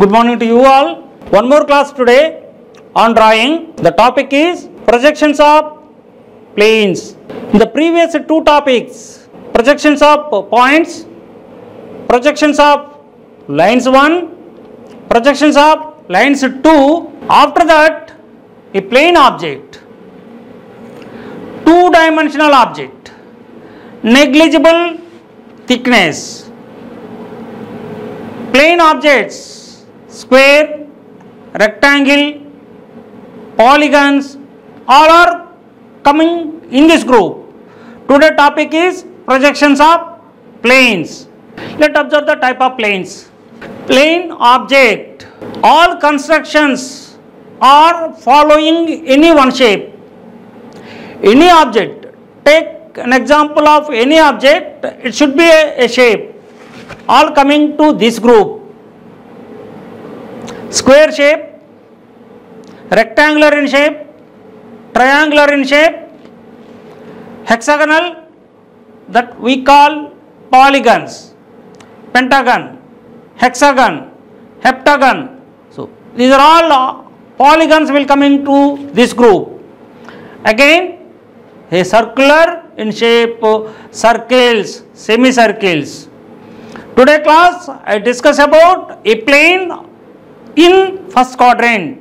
Good morning to you all. One more class today on drawing. The topic is projections of planes. In the previous two topics, projections of points, projections of lines 1, projections of lines 2. After that, a plane object, two-dimensional object, negligible thickness, plane objects, square, rectangle, polygons, all are coming in this group. Today's topic is projections of planes. Let's observe the type of planes. Plane object, all constructions are following any one shape. Any object, take an example of any object, it should be a shape, all coming to this group. Square shape, rectangular in shape, triangular in shape, hexagonal, that we call polygons, pentagon, hexagon, heptagon. So these are all polygons will come into this group. Again, a circular in shape, circles, semicircles. Today class I discuss about a plane in first quadrant.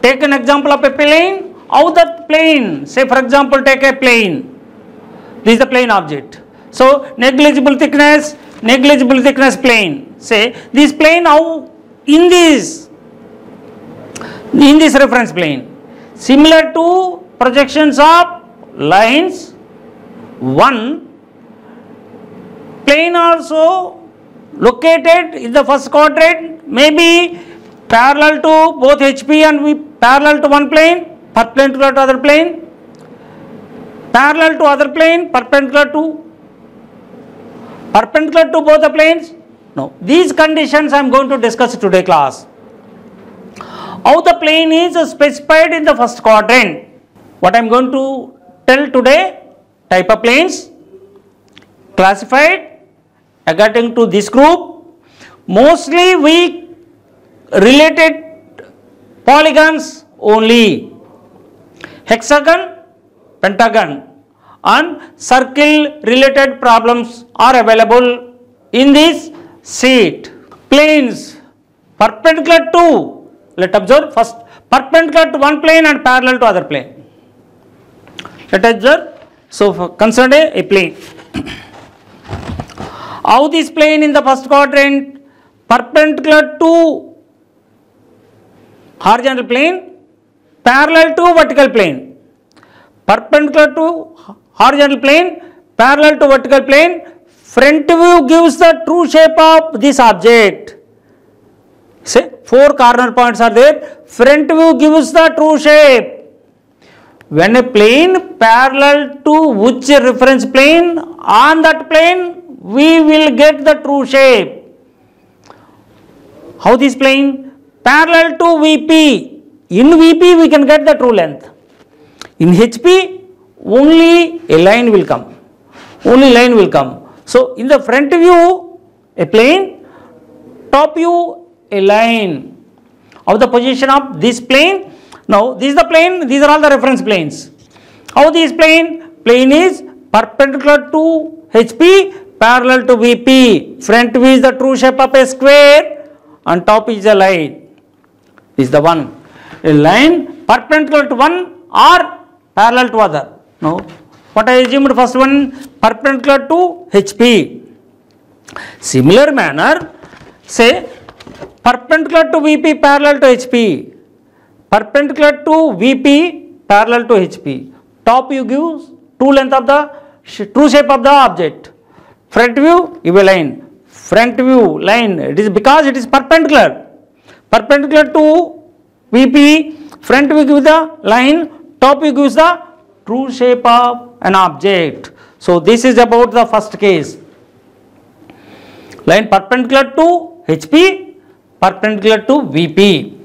Take an example of a plane. How that plane, say for example take a plane. This is the plane object. So negligible thickness plane. Say this plane how in this reference plane. Similar to projections of lines 1, plane also located in the first quadrant, maybe parallel to both HP and parallel to one plane, perpendicular to other plane, parallel to other plane, perpendicular to both the planes. No, these conditions I am going to discuss today class. How the plane is specified in the first quadrant. What I am going to tell today, type of planes, classified according to this group. Mostly we related polygons only, hexagon, pentagon and circle related problems are available in this sheet. Planes perpendicular to, let us observe first, perpendicular to one plane and parallel to other plane. Let us observe. So consider a plane. How this plane in the first quadrant, perpendicular to horizontal plane, parallel to vertical plane, perpendicular to horizontal plane, parallel to vertical plane. Front view gives the true shape of this object. Say 4 corner points are there. Front view gives the true shape. When a plane parallel to which reference plane, on that plane we will get the true shape. How this plane? Parallel to VP. In VP we can get the true length. In HP only a line will come. Only line will come. So in the front view a plane, top view a line. Of the position of this plane. Now this is the plane, these are all the reference planes. How this plane? Plane is perpendicular to HP, parallel to VP. Front view is the true shape of a square and top is a line. This is the one. A line perpendicular to one or parallel to other. No. What I assumed first one, perpendicular to HP. Similar manner, say perpendicular to VP parallel to HP. Perpendicular to VP parallel to HP. Top view gives true length of the true shape of the object. Front view give a line. Front view line, it is because it is perpendicular. Perpendicular to VP, front view gives the line, top view gives the true shape of an object. So this is about the first case. Line perpendicular to HP, perpendicular to VP.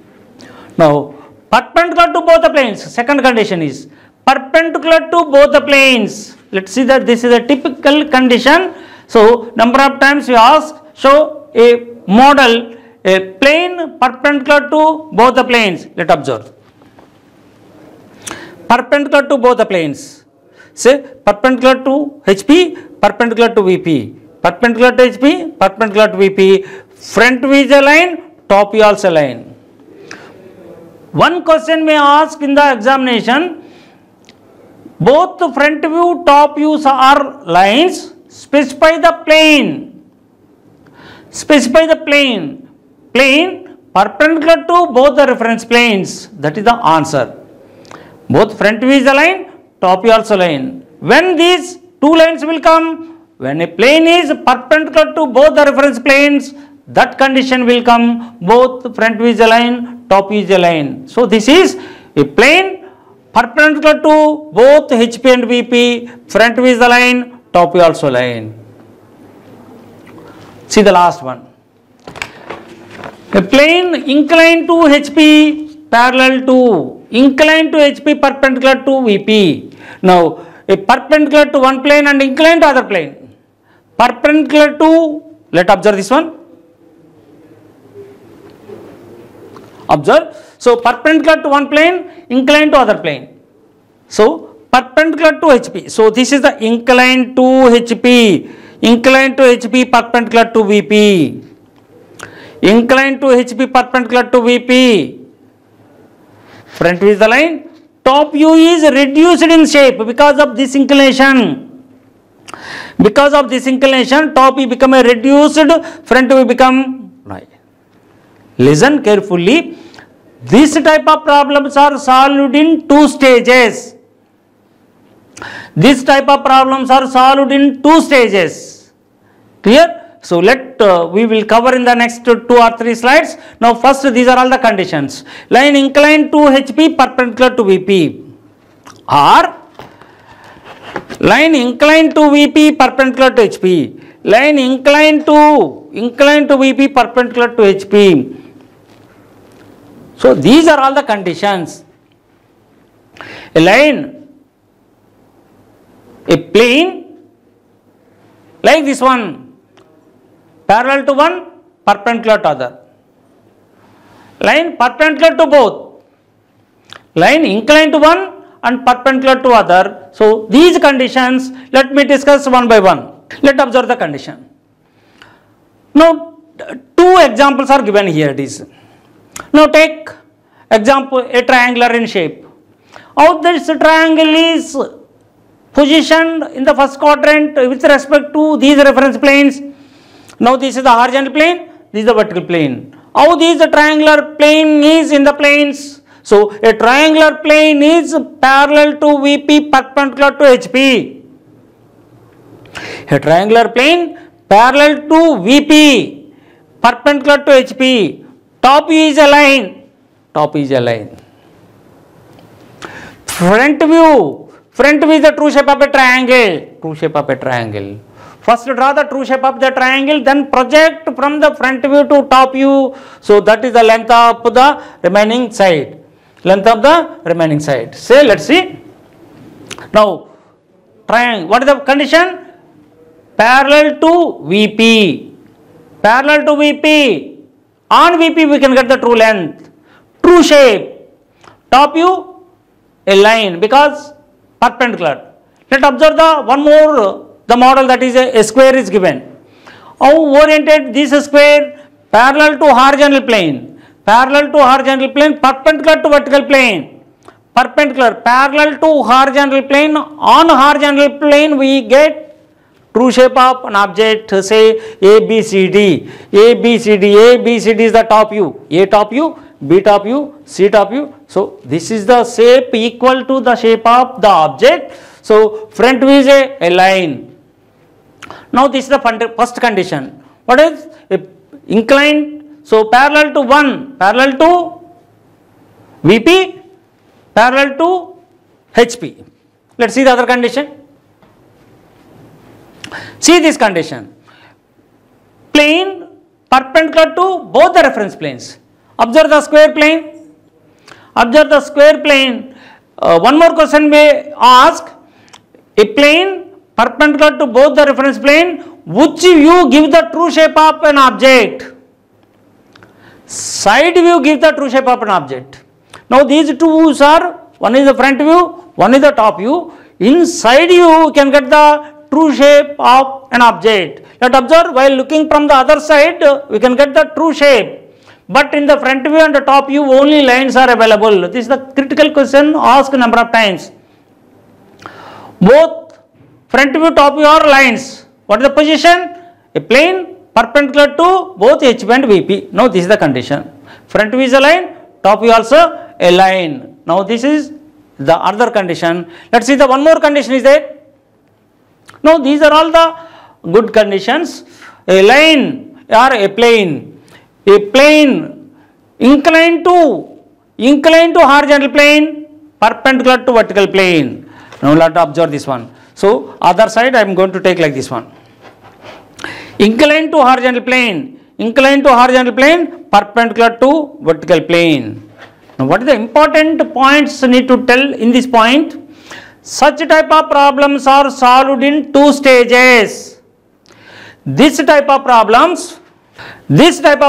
Now perpendicular to both the planes. Second condition is perpendicular to both the planes. Let's see that this is a typical condition. So number of times we ask, show a model a plane perpendicular to both the planes. Let observe. Perpendicular to both the planes. Say perpendicular to HP, perpendicular to VP. Perpendicular to HP, perpendicular to VP. Front view is aligned, top view also aligned. One question may ask in the examination, both front view, top views are lines, specify the plane. Specify the plane. Plane perpendicular to both the reference planes. That is the answer. Both front view is aligned, top view also aligned. When these two lines will come, when a plane is perpendicular to both the reference planes, that condition will come, both front view is aligned, top view is aligned. So this is a plane perpendicular to both HP and VP, front view is aligned, top view also aligned. See the last one. A plane inclined to HP, parallel to, inclined to HP, perpendicular to VP. Now, a perpendicular to one plane and inclined to other plane. Perpendicular to, let observe this one. Observe. So, perpendicular to one plane, inclined to other plane. So, perpendicular to HP. So, this is the inclined to HP. Inclined to HP, perpendicular to VP. Inclined to HP, perpendicular to VP. Front view is the line. Top view is reduced in shape because of this inclination. Because of this inclination, top view become a reduced, front view become right. Listen carefully. This type of problems are solved in two stages. This type of problems are solved in two stages. Clear? So we will cover in the next 2 or 3 slides. Now first these are all the conditions. Line inclined to HP, perpendicular to VP. Or line inclined to VP, perpendicular to HP. Line inclined to VP, perpendicular to HP. So these are all the conditions. A line, a plane like this one, parallel to one, perpendicular to other. Line perpendicular to both. Line inclined to one and perpendicular to other. So these conditions, let me discuss one by one. Let observe the condition. Now 2 examples are given here. It is. Now take example, a triangular in shape. How this triangle is positioned in the first quadrant with respect to these reference planes. Now this is the horizontal plane, this is the vertical plane. How this triangular plane is in the planes? So a triangular plane is parallel to VP, perpendicular to HP. A triangular plane parallel to VP, perpendicular to HP. Top view is aligned. Top view is aligned. Front view is the true shape of a triangle. True shape of a triangle. First draw the true shape of the triangle, then project from the front view to top view. So that is the length of the remaining side. Length of the remaining side. Say, let's see. Now, triangle. What is the condition? Parallel to VP. Parallel to VP. On VP we can get the true length. True shape. Top view, a line because perpendicular. Let observe the one more. The model, that is a square is given. How oriented this square? Parallel to horizontal plane. Parallel to horizontal plane, perpendicular to vertical plane. Perpendicular, parallel to horizontal plane. On horizontal plane we get true shape of an object, say ABCD. ABCD is the top view. A top view, B top view, C top view. So this is the shape equal to the shape of the object. So front view is a line. Now this is the first condition. What is inclined? So parallel to one, parallel to VP, parallel to HP. Let's see the other condition. See this condition. Plane perpendicular to both the reference planes. Observe the square plane. Observe the square plane. One more question may ask. A plane perpendicular to both the reference plane, which view give the true shape of an object? Side view gives the true shape of an object. Now these two views are, one is the front view, one is the top view. In side view, you can get the true shape of an object. Let observe, while looking from the other side, we can get the true shape. But in the front view and the top view, only lines are available. This is the critical question asked a number of times. Both front view, top view are lines. What is the position? A plane perpendicular to both HP and VP. Now this is the condition. Front view is a line, top view also a line. Now this is the other condition. Let's see the one more condition is there. Now these are all the good conditions. A line or a plane. A plane inclined to horizontal plane, perpendicular to vertical plane. Now let us observe this one. So other side I am going to take like this one. Inclined to horizontal plane, perpendicular to vertical plane. Now what is the important points need to tell in this point? Such type of problems are solved in two stages. This type of problems are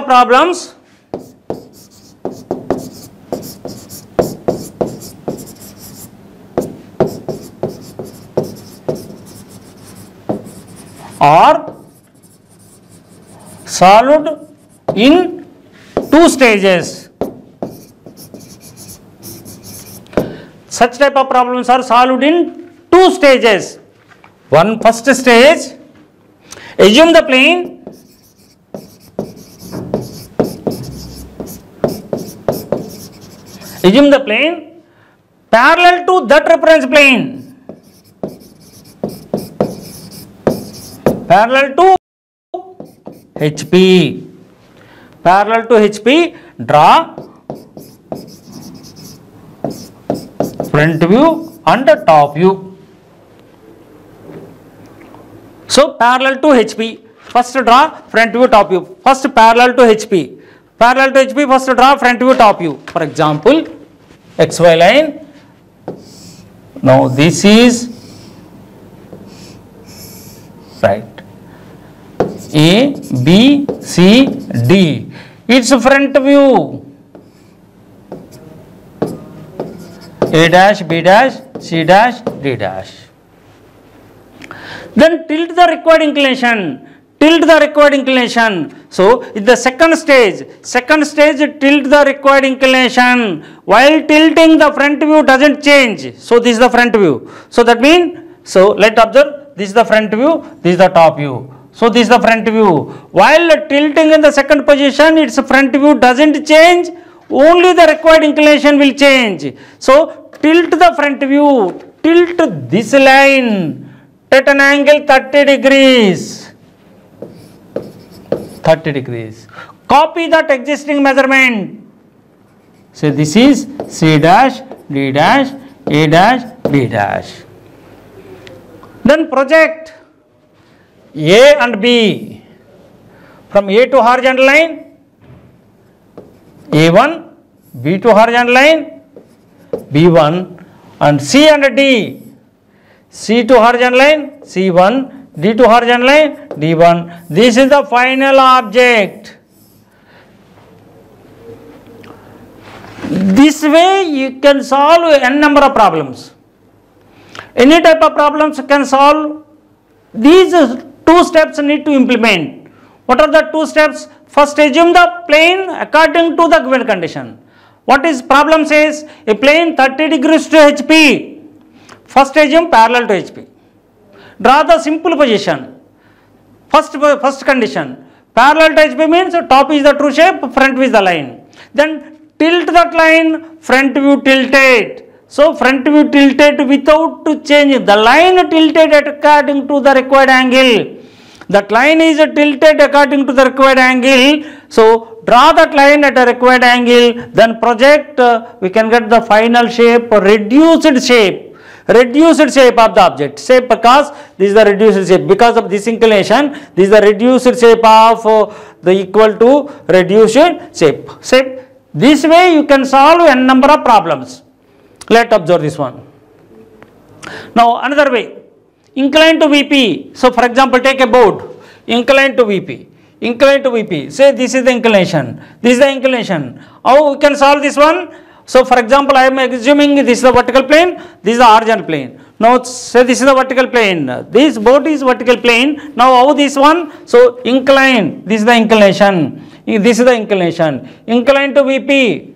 solved in two stages. Such type of problems are solved in two stages. First stage, assume the plane parallel to that reference plane, parallel to HP, draw front view and top view. So parallel to HP, first draw front view, top view. First parallel to HP, first draw front view, top view. For example, XY line. Now this is right. A, B, C, D. Its front view. A dash, B dash, C dash, D dash. Then tilt the required inclination. So in the second stage tilt the required inclination. While tilting, the front view doesn't change. So this is the front view. So that means, so let observe, this is the front view, this is the top view. So this is the front view. While tilting in the second position, its front view doesn't change, only the required inclination will change. So tilt the front view, tilt this line at an angle 30 degrees. Copy that existing measurement. So this is C dash, D dash, A dash, B dash. Then project A and B from A to horizontal line, A1, B to horizontal line, B1, and C and D, C to horizontal line, C1, D to horizontal line, D1. This is the final object. This way you can solve n number of problems. Any type of problems can solve. These two steps need to implement. What are the two steps? First, assume the plane according to the given condition. What is problem says? A plane 30 degrees to HP. First assume parallel to HP. Draw the simple position. First condition. Parallel to HP means top is the true shape, front view is the line. Then tilt that line, front view tilted. So front view tilted without changing. The line tilted according to the required angle. That line is tilted according to the required angle. So draw that line at a required angle. Then project, we can get the final shape, reduced shape of the object. Shape because this is the reduced shape. Because of this inclination, this is the reduced shape of the equal to reduced shape. This way you can solve n number of problems. Let's observe this one. Now another way, incline to VP. So for example, take a board, incline to VP. inclined to VP. Say this is the inclination. This is the inclination. How we can solve this one? So for example, I am assuming this is the vertical plane, this is the horizontal plane. Now say this is the vertical plane. This board is vertical plane. Now how this one? So incline. This is the inclination. This is the inclination. Incline to VP.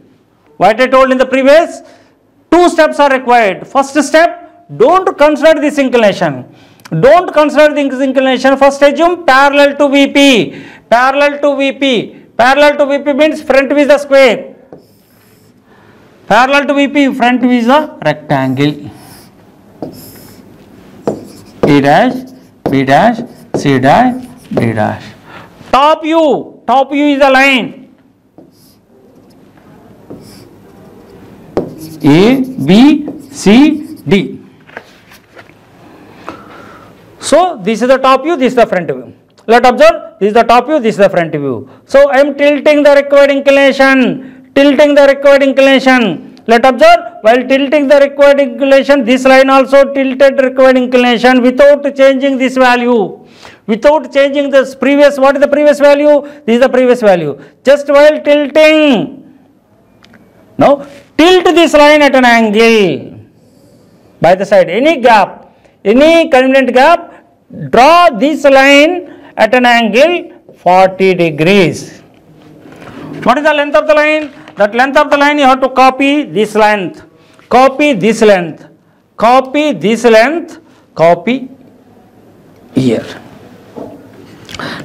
What I told in the previous, 2 steps are required. First step, don't consider this inclination. Don't consider this inclination. First assume parallel to VP. Parallel to VP. Parallel to VP means front view is the square. Parallel to VP, front view is the rectangle. A dash, B dash, C dash, D dash. Top view is the line. A, B, C, D. So this is the top view, this is the front view. Let observe, this is the top view, this is the front view. So I am tilting the required inclination. Tilting the required inclination. Let observe, while tilting the required inclination, this line also tilted required inclination without changing this value. Without changing this previous, what is the previous value? This is the previous value. Just while tilting. Now tilt this line at an angle by the side. Any gap, any convenient gap, draw this line at an angle 40 degrees. What is the length of the line? That length of the line you have to copy this length. Copy this length. Copy this length. Copy here.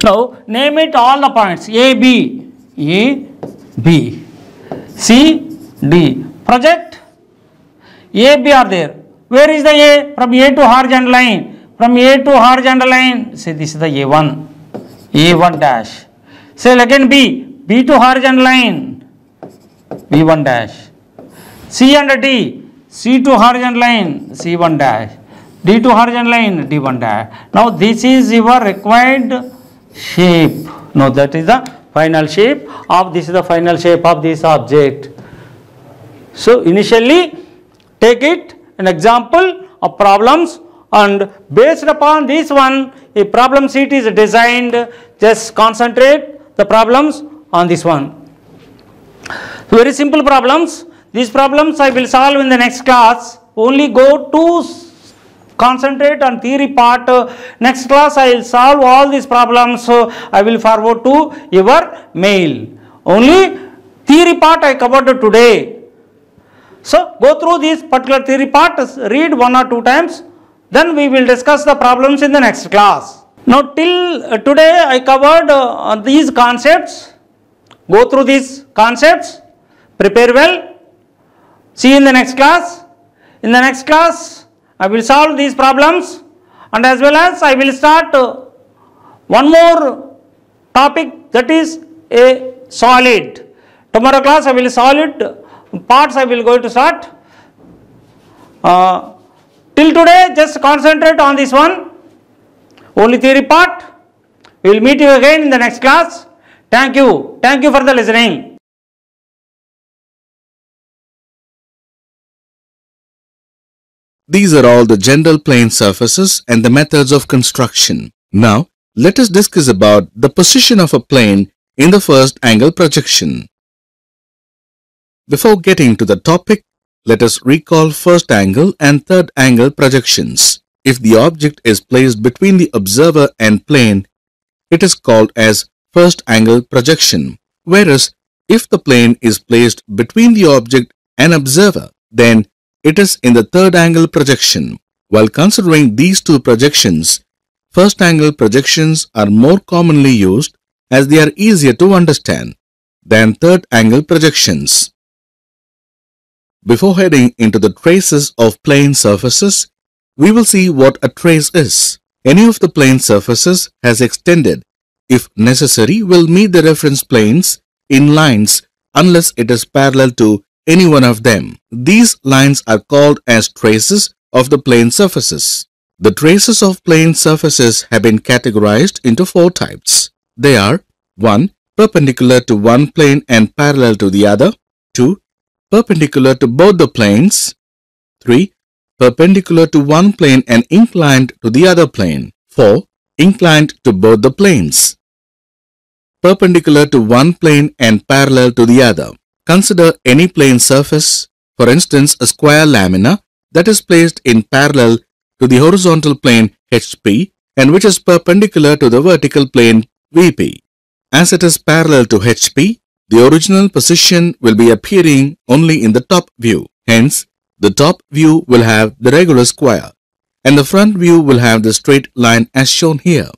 Now name it all the points. A, B, C, D. Project. A, B are there. Where is the A? From A to horizontal line. From A to horizontal line. Say this is the A1. A1 dash. Say again B. B to horizontal line. B1 dash. C and D. C to horizontal line. C1 dash. D to horizontal line. D1 dash. Now this is your required shape. Now that is the final shape of this is the final shape of this object. So initially take it an example of problems, and based upon this one a problem sheet is designed. Just concentrate the problems on this one. Very simple problems. These problems I will solve in the next class. Only go to concentrate on theory part. Next class I will solve all these problems. I will forward to your mail. Only theory part I covered today. So go through this particular theory part, read 1 or 2 times, then we will discuss the problems in the next class. Now till today I covered these concepts. Go through these concepts, prepare well, see you in the next class. In the next class I will solve these problems, and as well as I will start one more topic, that is a solid. Tomorrow class I will solid parts I will go to start. Till today just concentrate on this one, only theory part. We will meet you again in the next class. Thank you. Thank you for the listening. These are all the general plane surfaces and the methods of construction. Now, let us discuss about the position of a plane in the first angle projection. Before getting to the topic, let us recall first angle and third angle projections. If the object is placed between the observer and plane, it is called as first angle projection. Whereas, if the plane is placed between the object and observer, then it is in the third angle projection. While considering these two projections, first angle projections are more commonly used as they are easier to understand than third angle projections. Before heading into the traces of plane surfaces, we will see what a trace is. Any of the plane surfaces has extended, if necessary, will meet the reference planes in lines unless it is parallel to any one of them. These lines are called as traces of the plane surfaces. The traces of plane surfaces have been categorized into 4 types. They are 1. Perpendicular to one plane and parallel to the other. 2. Perpendicular to both the planes. 3. Perpendicular to one plane and inclined to the other plane. 4. Inclined to both the planes. perpendicular to one plane and parallel to the other. Consider any plane surface, for instance a square lamina that is placed in parallel to the horizontal plane HP and which is perpendicular to the vertical plane VP. As it is parallel to HP, the original position will be appearing only in the top view. Hence, the top view will have the regular square and the front view will have the straight line as shown here.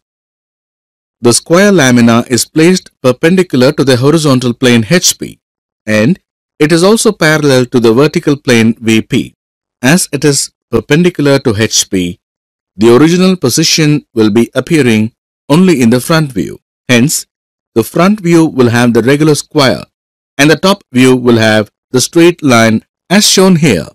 The square lamina is placed perpendicular to the horizontal plane HP and it is also parallel to the vertical plane VP. As it is perpendicular to HP, the original position will be appearing only in the front view. Hence, the front view will have the regular square and the top view will have the straight line as shown here.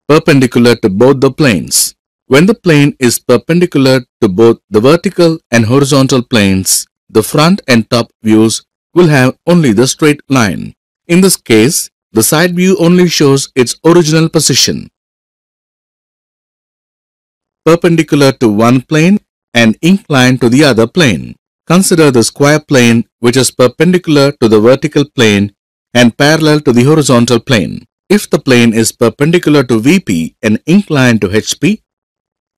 Perpendicular to both the planes. When the plane is perpendicular to both the vertical and horizontal planes, the front and top views will have only the straight line. In this case, the side view only shows its original position. Perpendicular to one plane and inclined to the other plane. Consider the square plane which is perpendicular to the vertical plane and parallel to the horizontal plane. If the plane is perpendicular to VP and inclined to HP,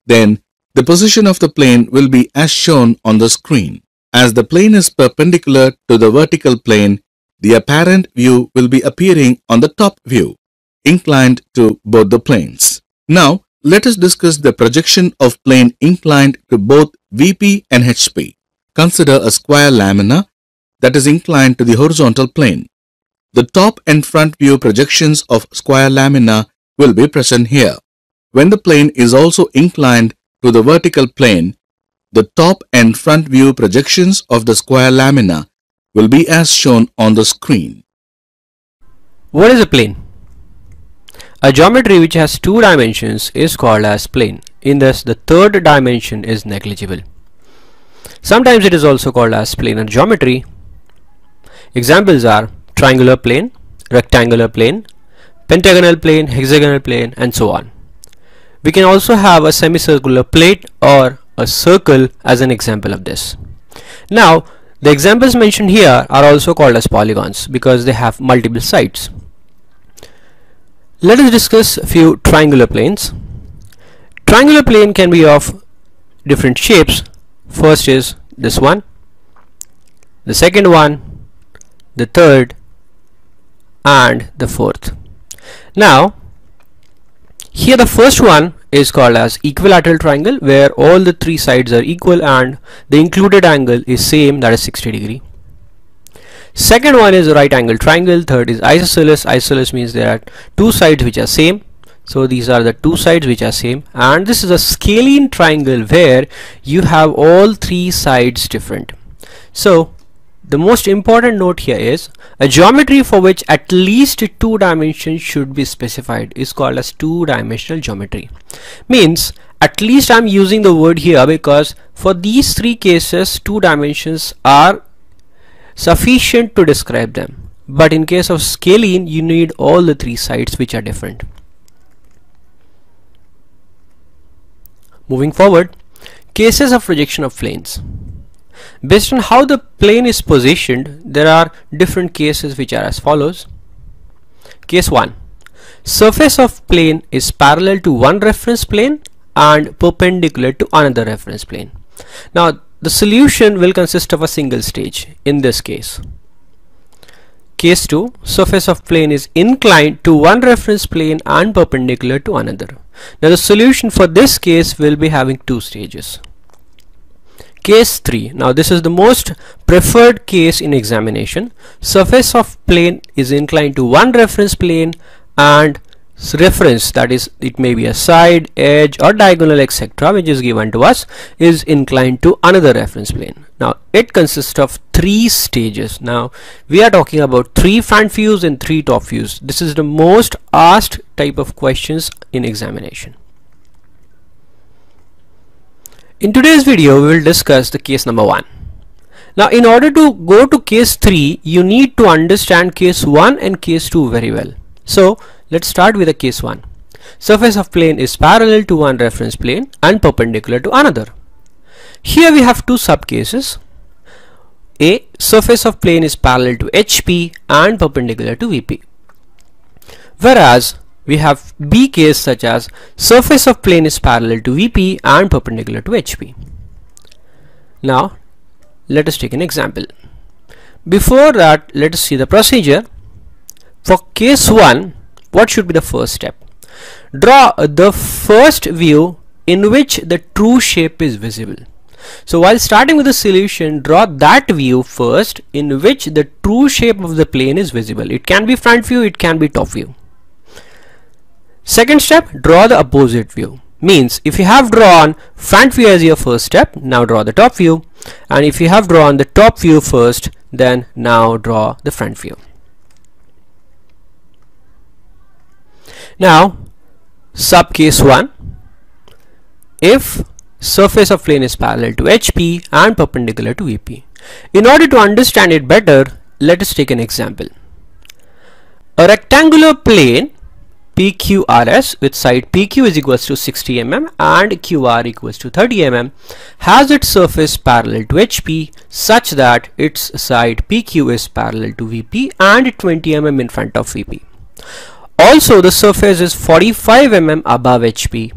then the position of the plane will be as shown on the screen. As the plane is perpendicular to the vertical plane, the apparent view will be appearing on the top view, inclined to both the planes. Now, let us discuss the projection of plane inclined to both VP and HP. Consider a square lamina that is inclined to the horizontal plane. The top and front view projections of square lamina will be present here. When the plane is also inclined to the vertical plane, the top and front view projections of the square lamina will be as shown on the screen. What is a plane? A geometry which has two dimensions is called as plane. In this, the third dimension is negligible. Sometimes it is also called as planar geometry. Examples are triangular plane, rectangular plane, pentagonal plane, hexagonal plane, and so on. We can also have a semicircular plate or a circle as an example of this. Now, the examples mentioned here are also called as polygons because they have multiple sides. Let us discuss a few triangular planes. Triangular plane can be of different shapes. First is this one, the second one, the third, and the fourth. Now, here the first one is called as equilateral triangle, where all the three sides are equal and the included angle is same, that is 60 degree. Second one is right angle triangle. Third is isosceles. Isosceles means there are two sides which are same. So these are the two sides which are same. And this is a scalene triangle where you have all three sides different. So the most important note here is a geometry for which at least two dimensions should be specified is called as two-dimensional geometry. Means at least I'm using the word here because for these three cases two dimensions are sufficient to describe them. But in case of scalene you need all the three sides which are different. Moving forward, cases of projection of planes. Based on how the plane is positioned, there are different cases which are as follows. Case 1. Surface of plane is parallel to one reference plane and perpendicular to another reference plane. Now the solution will consist of a single stage in this case. Case 2. Surface of plane is inclined to one reference plane and perpendicular to another. Now the solution for this case will be having two stages. Case 3. Now this is the most preferred case in examination. Surface of plane is inclined to one reference plane and reference, that is it may be a side, edge or diagonal etc., which is given to us, is inclined to another reference plane. Now it consists of three stages. Now we are talking about three front views and three top views. This is the most asked type of questions in examination. In today's video we will discuss the case number 1. Now in order to go to case 3 you need to understand case 1 and case 2 very well. So let's start with the case 1. Surface of plane is parallel to one reference plane and perpendicular to another. Here we have two sub cases. A. Surface of plane is parallel to HP and perpendicular to VP. Whereas we have B case such as surface of plane is parallel to VP and perpendicular to HP. Now let us take an example. Before that, let us see the procedure. For case 1, what should be the first step? Draw the first view in which the true shape is visible. So while starting with the solution, draw that view first in which the true shape of the plane is visible. It can be front view, it can be top view. Second step, draw the opposite view. Means if you have drawn front view as your first step, now draw the top view, and if you have drawn the top view first, then now draw the front view. Now sub case 1, if surface of plane is parallel to HP and perpendicular to VP. In order to understand it better, let us take an example. A rectangular plane PQRS with side PQ is equals to 60 mm and QR equals to 30 mm has its surface parallel to HP such that its side PQ is parallel to VP and 20 mm in front of VP. Also, the surface is 45 mm above HP.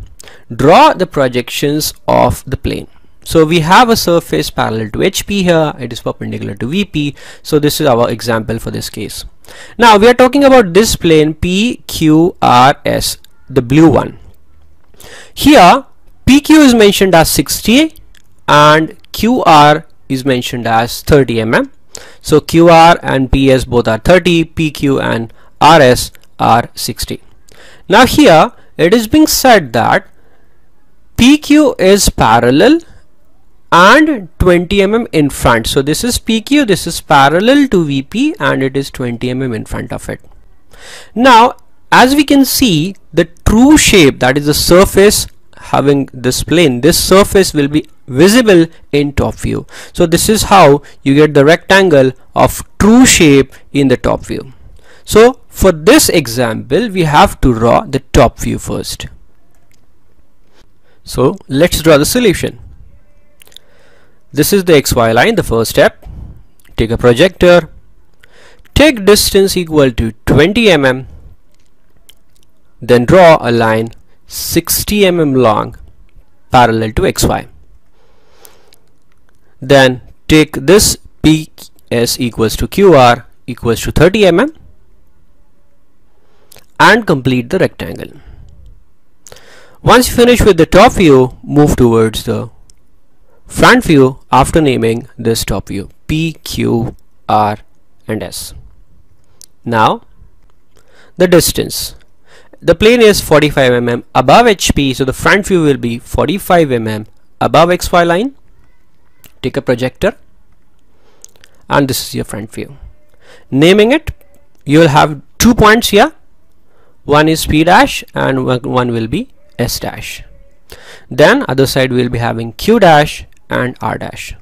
Draw the projections of the plane. So we have a surface parallel to HP here, it is perpendicular to VP. So this is our example for this case. Now we are talking about this plane PQRS, the blue one. Here PQ is mentioned as 60 and QR is mentioned as 30 mm. So QR and PS both are 30, PQ and RS are 60. Now here it is being said that PQ is parallel and 20 mm in front. So this is PQ, this is parallel to VP and it is 20 mm in front of it. Now as we can see, the true shape, that is the surface having this plane, this surface will be visible in top view. So this is how you get the rectangle of true shape in the top view. So for this example, we have to draw the top view first. So let's draw the solution. This is the XY line, the first step. Take a projector, take distance equal to 20 mm, then draw a line 60 mm long parallel to XY. Then take this PS equals to QR equals to 30 mm and complete the rectangle. Once you finish with the top view, move towards the front view after naming this top view P, Q, R and S. Now the distance. The plane is 45 mm above HP, so the front view will be 45 mm above XY line. Take a projector and this is your front view. Naming it, you will have 2 points here. One is P dash and one will be S dash. Then other side we will be having Q dash and R dash.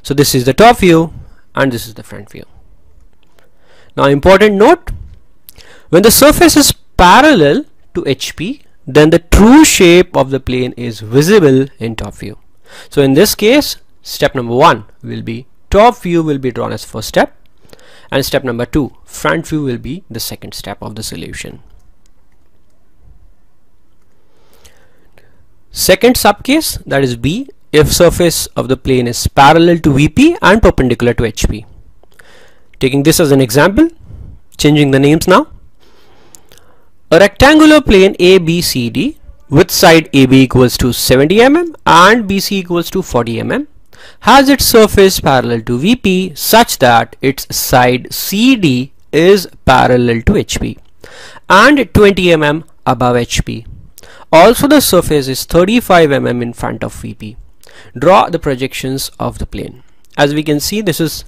So this is the top view and this is the front view. Now important note, when the surface is parallel to HP, then the true shape of the plane is visible in top view. So in this case, step number 1 will be top view will be drawn as first step, and step number 2, front view, will be the second step of the solution. Second subcase, that is B, if surface of the plane is parallel to VP and perpendicular to HP. Taking this as an example, changing the names now. A rectangular plane ABCD with side AB equals to 70 mm and BC equals to 40 mm has its surface parallel to VP such that its side CD is parallel to HP and 20 mm above HP. Also the surface is 35 mm in front of VP. Draw the projections of the plane. As we can see, this is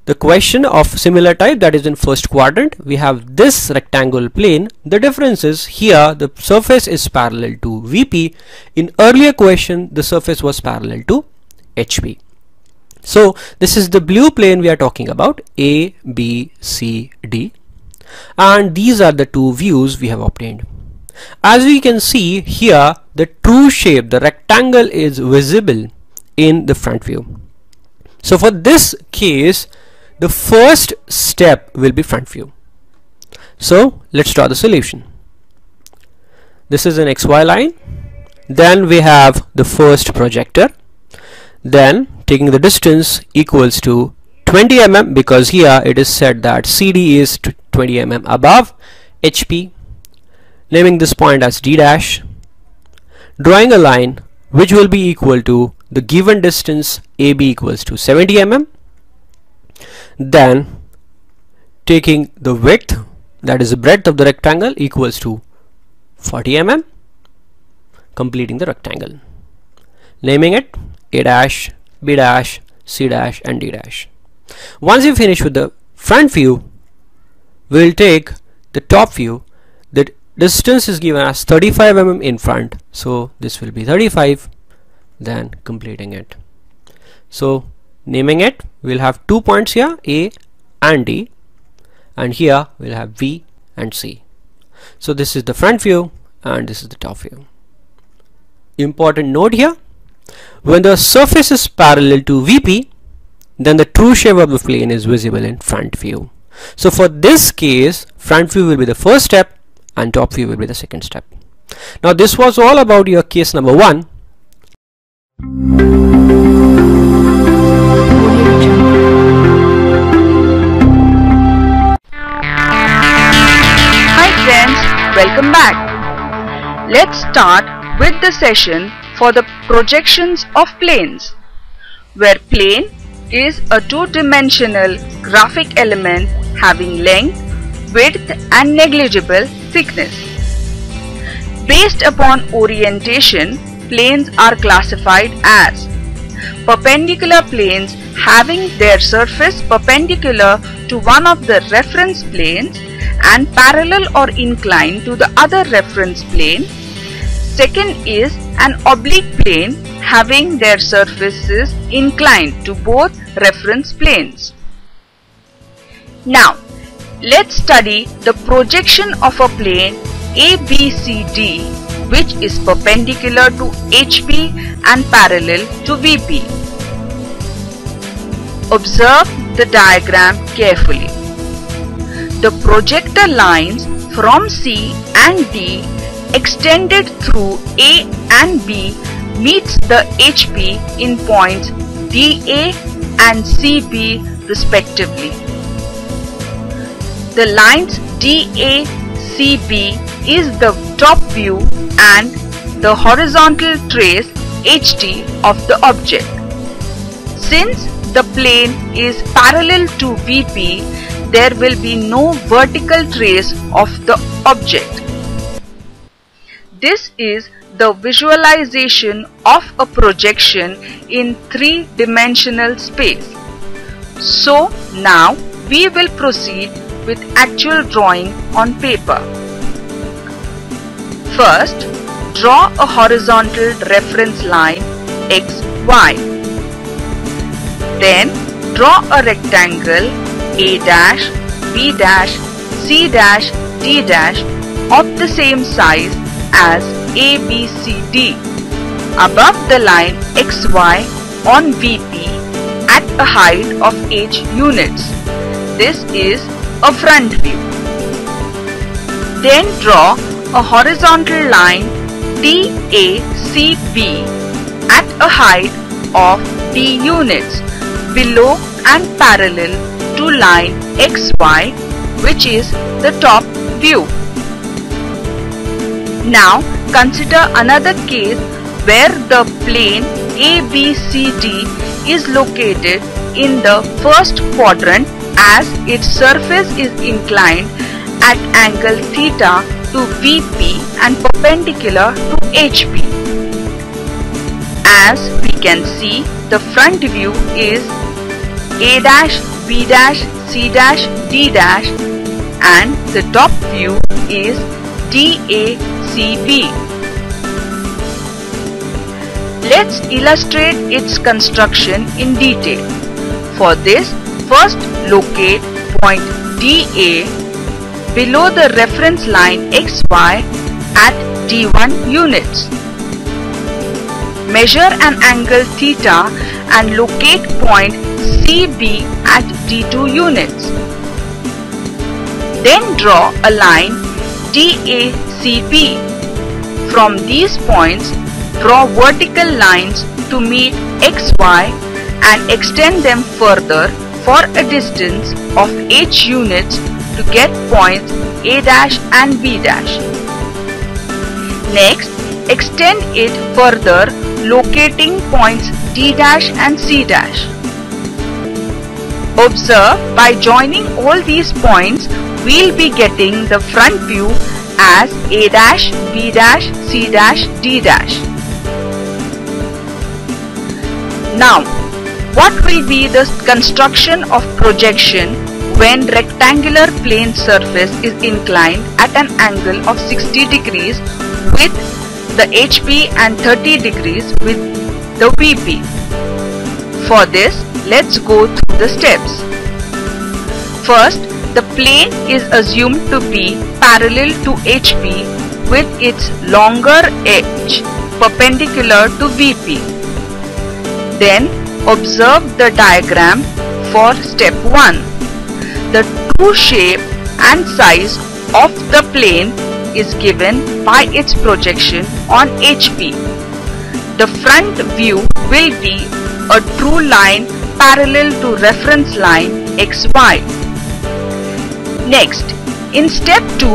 the question of similar type, that is in first quadrant. We have this rectangular plane. The difference is here the surface is parallel to VP. In earlier question the surface was parallel to HP. So this is the blue plane we are talking about, A, B, C, D, and these are the two views we have obtained. As we can see here, the true shape, the rectangle, is visible in the front view. So for this case, the first step will be front view. So let's draw the solution. This is an XY line. Then we have the first projector. Then taking the distance equals to 20 mm, because here it is said that CD is 20 mm above HP. Naming this point as D dash. Drawing a line which will be equal to the given distance AB equals to 70 mm. Then taking the width, that is the breadth of the rectangle, equals to 40 mm, completing the rectangle. Naming it A dash, B dash, C dash and D dash. Once you finish with the front view, we'll take the top view. The distance is given as 35 mm in front, so this will be 35, then completing it. So naming it, we'll have 2 points here, A and D, and here we'll have V and C. So this is the front view and this is the top view. Important note here, when the surface is parallel to VP, then the true shape of the plane is visible in front view. So for this case, front view will be the first step and top view will be the second step. Now this was all about your case number 1. Hi friends, welcome back. Let's start with the session for the projections of planes, where plane is a two-dimensional graphic element having length, width and negligible thickness. Based upon orientation, planes are classified as perpendicular planes having their surface perpendicular to one of the reference planes and parallel or inclined to the other reference plane. Second is an oblique plane having their surfaces inclined to both reference planes. Now, let's study the projection of a plane ABCD, which is perpendicular to HP and parallel to VP. Observe the diagram carefully. The projector lines from C and D extended through A and B meets the HP in points DA and CB respectively. The lines DA, CB is the top view and the horizontal trace HT of the object. Since the plane is parallel to VP, there will be no vertical trace of the object. This is the visualization of a projection in three-dimensional space. So now we will proceed with actual drawing on paper. First, draw a horizontal reference line XY. Then draw a rectangle A dash, B dash, C dash, D dash of the same size as ABCD above the line XY on VP at a height of H units. This is a front view. Then draw a horizontal line DACB at a height of D units below and parallel to line XY, which is the top view. Now consider another case where the plane ABCD is located in the first quadrant as its surface is inclined at angle theta to VP and perpendicular to HP. As we can see, the front view is A dash, B dash, C dash, D dash and the top view is DACB. Let's illustrate its construction in detail. For this, first locate point DA below the reference line XY at D1 units. measure an angle theta and locate point CB at D2 units. Then draw a line DACB. From these points, draw vertical lines to meet XY and extend them further for a distance of H units to get points A' and B'. Next, extend it further, locating points D' and C'. Observe, by joining all these points, we'll be getting the front view as A', B', C', D'. Now, what will be the construction of projection when rectangular plane surface is inclined at an angle of 60 degrees with the HP and 30 degrees with the VP? For this, let's go through the steps. First, the plane is assumed to be parallel to HP with its longer edge perpendicular to VP. Then observe the diagram for step 1. The true shape and size of the plane is given by its projection on HP. The front view will be a true line parallel to reference line XY. Next, in step 2,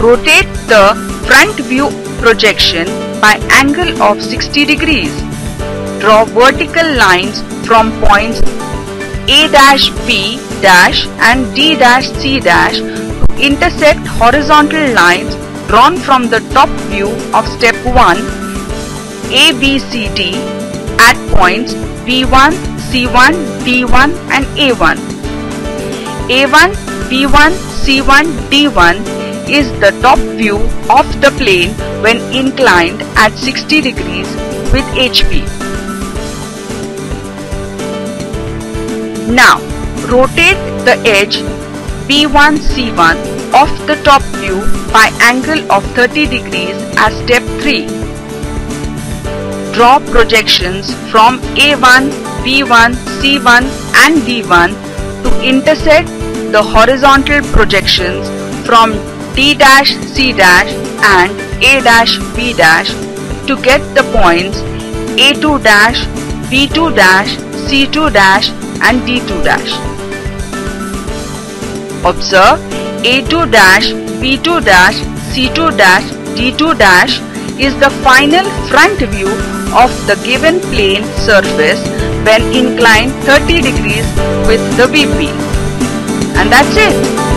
rotate the front view projection by angle of 60 degrees. Draw vertical lines from points A', B' and D', C' to intersect horizontal lines drawn from the top view of step 1 ABCD at points B1, C1, D1 and A1. A1, B1, C1, D1 is the top view of the plane when inclined at 60 degrees with HP. Now, rotate the edge B1, C1 of the top view by angle of 30 degrees as step 3. Draw projections from A1, B1, C1 and D1 to intersect the horizontal projections from D', C' and A', B' to get the points A2', B2', C2' and D2'. Observe, A2', B2', C2', D2' is the final front view of the given plane surface when inclined 30 degrees with the VP. And that's it.